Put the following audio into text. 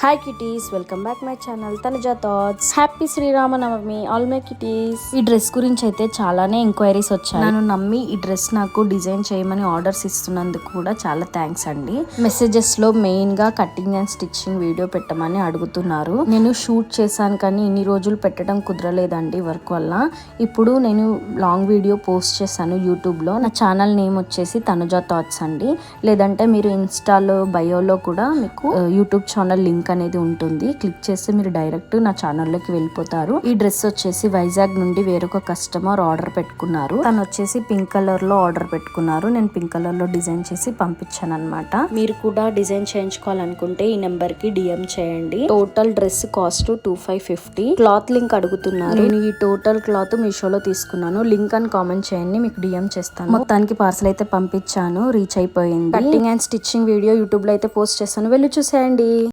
Hi kitties, welcome back my channel Tanuja thoughts. Happy Sri Rama Navami all my kitties. ఈ dress గురించి అయితే చాలానే ఎంక్వైరీస్ వచ్చాయి. నన్ను నమ్మి ఈ డ్రెస్ నాకు డిజైన్ చేయమని ఆర్డర్స్ ఇస్తున్నందుకు కూడా చాలా థ్యాంక్స్ అండి. మెసేజెస్ లో మెయిన్ గా కటింగ్ అండ్ స్టిచ్చింగ్ వీడియో పెట్టమని అడుగుతున్నారు. నేను షూట్ చేశాను కానీ ఇన్ని రోజులు పెట్టడం కుదరలేదండి వర్క్ వల్ల. ఇప్పుడు నేను లాంగ్ వీడియో పోస్ట్ చేశాను యూట్యూబ్ లో. నా ఛానల్ నేమ్ వచ్చేసి తనుజా థాట్స్ అండి. లేదంటే మీరు ఇన్స్టాలో బయోలో కూడా మీకు యూట్యూబ్ ఛానల్ లింక్ అనేది ఉంటుంది. క్లిక్ చేస్తే మీరు డైరెక్ట్ నా ఛానల్లోకి వెళ్ళిపోతారు. ఈ డ్రెస్ వచ్చేసి వైజాగ్ నుండి వేరొక కస్టమర్ ఆర్డర్ పెట్టుకున్నారు. తను వచ్చేసి పింక్ కలర్ లో ఆర్డర్ పెట్టుకున్నారు. నేను పింక్ కలర్ లో డిజైన్ చేసి పంపించాను అనమాట. మీరు కూడా డిజైన్ చేయించుకోవాలనుకుంటే ఈ నెంబర్ కి డిఎం చేయండి. Total dress cost 2550. Cloth link అడుగుతున్నారు. నేను ఈ టోటల్ క్లాత్ మీషోలో తీసుకున్నాను. లింక్ అని కామెంట్ చేయండి, మీకు డిఎం చేస్తాను. మొత్తానికి పార్సల్ అయితే పంపించాను, రీచ్ అయిపోయింది. Cutting and stitching video YouTube లో అయితే పోస్ట్ చేస్తాను, వెళ్ళి చూసేయండి.